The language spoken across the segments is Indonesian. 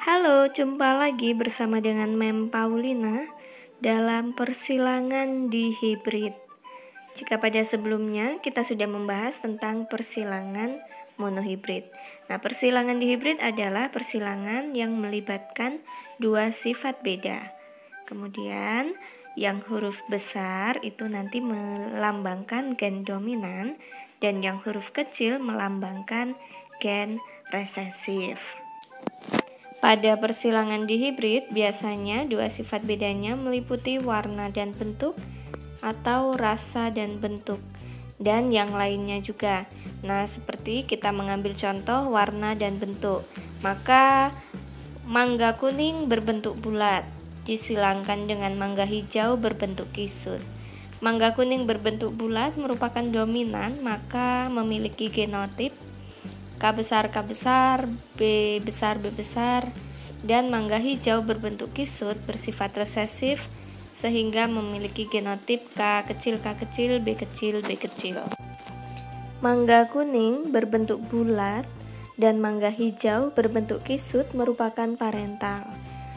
Halo, jumpa lagi bersama dengan Mem Paulina dalam persilangan di hibrid. Jika pada sebelumnya kita sudah membahas tentang persilangan monohibrid. Nah, persilangan di hibrid adalah persilangan yang melibatkan dua sifat beda. Kemudian yang huruf besar itu nanti melambangkan gen dominan dan yang huruf kecil melambangkan gen resesif. Pada persilangan di hibrid, biasanya dua sifat bedanya meliputi warna dan bentuk atau rasa dan bentuk, dan yang lainnya juga. Nah, seperti kita mengambil contoh warna dan bentuk, maka mangga kuning berbentuk bulat disilangkan dengan mangga hijau berbentuk kisut. Mangga kuning berbentuk bulat merupakan dominan, maka memiliki genotip K besar, B besar, dan mangga hijau berbentuk kisut bersifat resesif sehingga memiliki genotip K kecil, B kecil. Mangga kuning berbentuk bulat dan mangga hijau berbentuk kisut merupakan parental.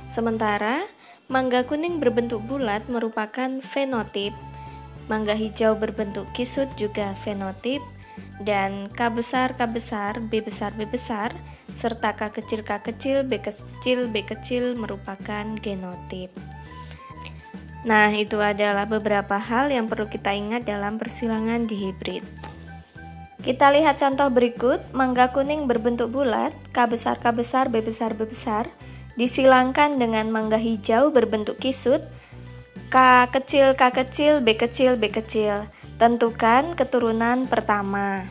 Sementara mangga kuning berbentuk bulat merupakan fenotip, mangga hijau berbentuk kisut juga fenotip, dan K besar, B besar, serta K kecil, B kecil merupakan genotip. Nah, itu adalah beberapa hal yang perlu kita ingat dalam persilangan di hibrid. Kita lihat contoh berikut. Mangga kuning berbentuk bulat, K besar, B besar, disilangkan dengan mangga hijau berbentuk kisut, K kecil, B kecil. Tentukan keturunan pertama.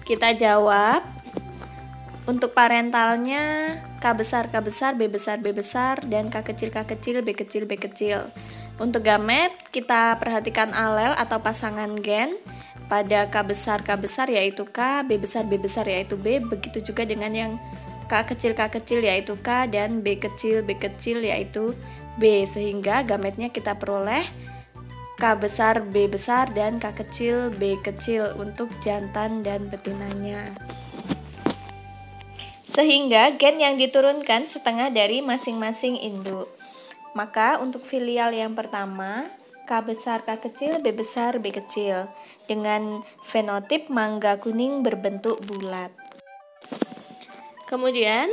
Kita jawab. Untuk parentalnya K besar, B besar, dan K kecil, B kecil. Untuk gamet, kita perhatikan alel atau pasangan gen. Pada K besar yaitu K, B besar yaitu B, begitu juga dengan yang K kecil yaitu K, dan B kecil yaitu B, sehingga gametnya kita peroleh K besar, B besar, dan K kecil, B kecil untuk jantan dan betinanya. Sehingga gen yang diturunkan setengah dari masing-masing induk. Maka untuk filial yang pertama, K besar, K kecil, B besar, B kecil, dengan fenotip mangga kuning berbentuk bulat. Kemudian,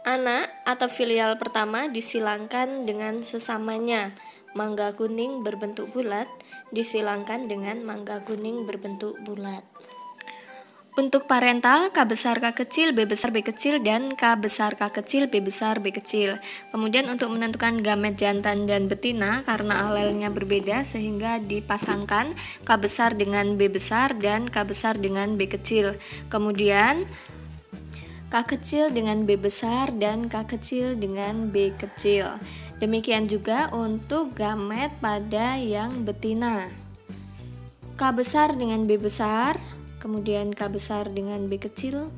anak atau filial pertama disilangkan dengan sesamanya. Mangga kuning berbentuk bulat disilangkan dengan mangga kuning berbentuk bulat. Untuk parental, K besar, K kecil, B besar, B kecil, dan K besar, K kecil, B besar, B kecil. Kemudian untuk menentukan gamet jantan dan betina, karena alelnya berbeda sehingga dipasangkan K besar dengan B besar dan K besar dengan B kecil. Kemudian K kecil dengan B besar dan K kecil dengan B kecil. Demikian juga untuk gamet pada yang betina. K besar dengan B besar, kemudian K besar dengan B kecil,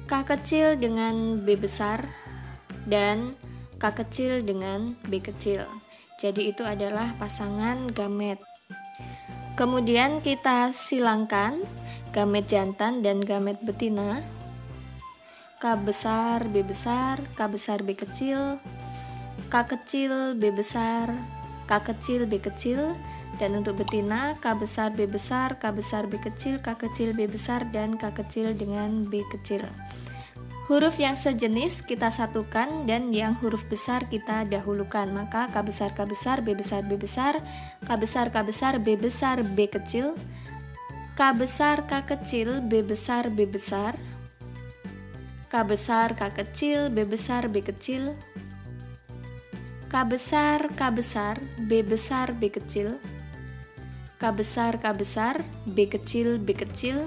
K kecil dengan B besar, dan K kecil dengan B kecil. Jadi itu adalah pasangan gamet. Kemudian kita silangkan gamet jantan dan gamet betina. K besar, B besar, K besar, B kecil, K kecil, B besar, K kecil, B kecil, dan untuk betina K besar, B besar, K besar, B kecil, K kecil, B besar, dan K kecil dengan B kecil. Huruf yang sejenis kita satukan dan yang huruf besar kita dahulukan. Maka K besar, B besar, B besar, K besar, B besar, B kecil, K besar, K kecil, B besar, B besar, K besar, K kecil, B besar, B kecil, K besar, B besar, B kecil, K besar, B kecil, B kecil,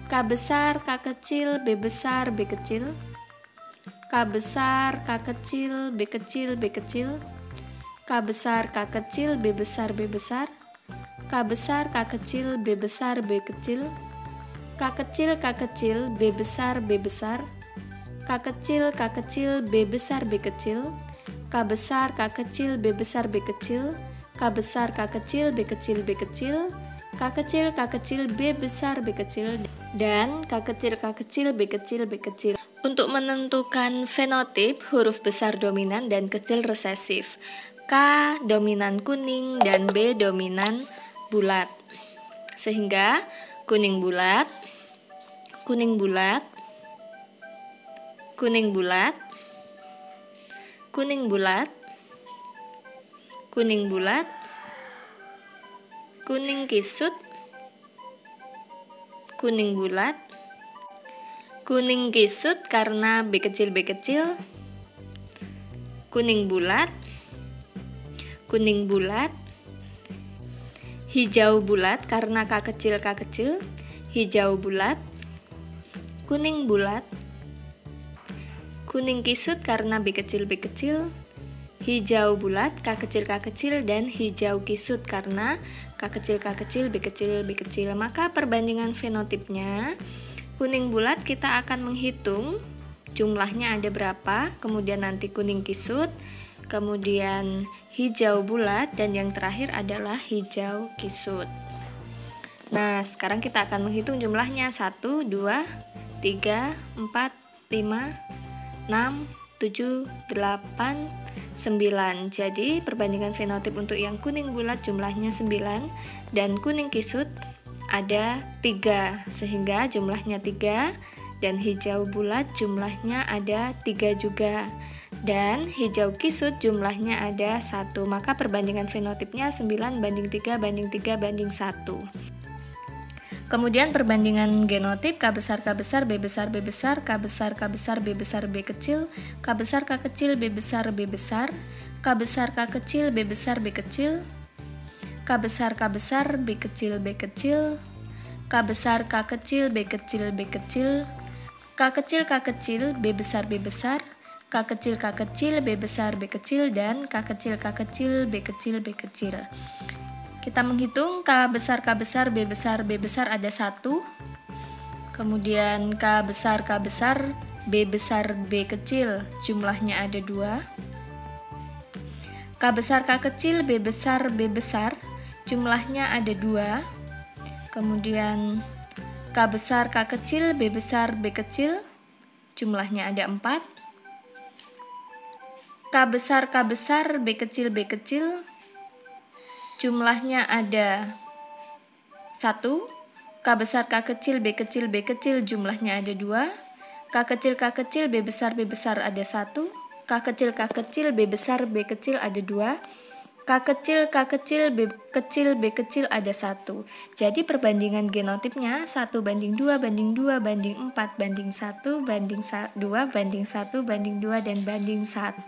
K besar, K kecil, B besar, B kecil, K besar, K kecil, B kecil, B kecil, K besar, K kecil, B besar, B besar, K besar, K kecil, B besar, B kecil, K kecil, B besar, B besar, K kecil, B besar, B kecil, K besar, K kecil, B besar, B kecil, K besar, K kecil, B kecil, B kecil, K kecil B besar B kecil, dan K kecil B kecil B kecil. Untuk menentukan fenotip huruf besar dominan dan kecil resesif, K dominan kuning dan B dominan bulat. Sehingga kuning bulat, kuning bulat, kuning bulat, kuning bulat, kuning bulat, kuning kisut, kuning bulat, kuning kisut karena B kecil, kuning bulat, kuning bulat, hijau bulat karena K kecil, hijau bulat, kuning bulat, kuning kisut karena B kecil, hijau bulat, K kecil, dan hijau kisut karena K kecil, B kecil. Maka perbandingan fenotipnya, kuning bulat kita akan menghitung jumlahnya ada berapa, kemudian nanti kuning kisut, kemudian hijau bulat, dan yang terakhir adalah hijau kisut. Nah, sekarang kita akan menghitung jumlahnya 1, 2, 3, 4, 5, 6, 7, 8, 9. Jadi perbandingan fenotip untuk yang kuning bulat jumlahnya 9 dan kuning kisut ada 3, sehingga jumlahnya 3, dan hijau bulat jumlahnya ada 3 juga, dan hijau kisut jumlahnya ada 1. Maka perbandingan fenotipnya 9:3:3:1. Kemudian perbandingan genotip K besar, B besar, B besar, K besar, B besar, B kecil, K besar, K kecil, B besar, B besar, K besar, K kecil, B besar, B kecil, K besar, B kecil, B kecil, K besar, K kecil, B kecil, B kecil, K kecil, B besar, B besar, K kecil, B besar, B kecil, dan K kecil, B kecil, B kecil. Kita menghitung K besar, B besar, B besar ada 1. Kemudian K besar, B besar, B kecil jumlahnya ada 2. K besar, K kecil, B besar, B besar jumlahnya ada 2. Kemudian K besar, K kecil, B besar, B kecil jumlahnya ada 4. K besar, B kecil, B kecil jumlahnya ada 1. K besar, K kecil, B kecil, B kecil jumlahnya ada 2. K kecil, B besar, B besar ada 1. K kecil, B besar, B kecil ada 2. K kecil, B kecil, B kecil ada 1. Jadi perbandingan genotipnya 1:2:2:4:1:2:1:2 dan banding 1.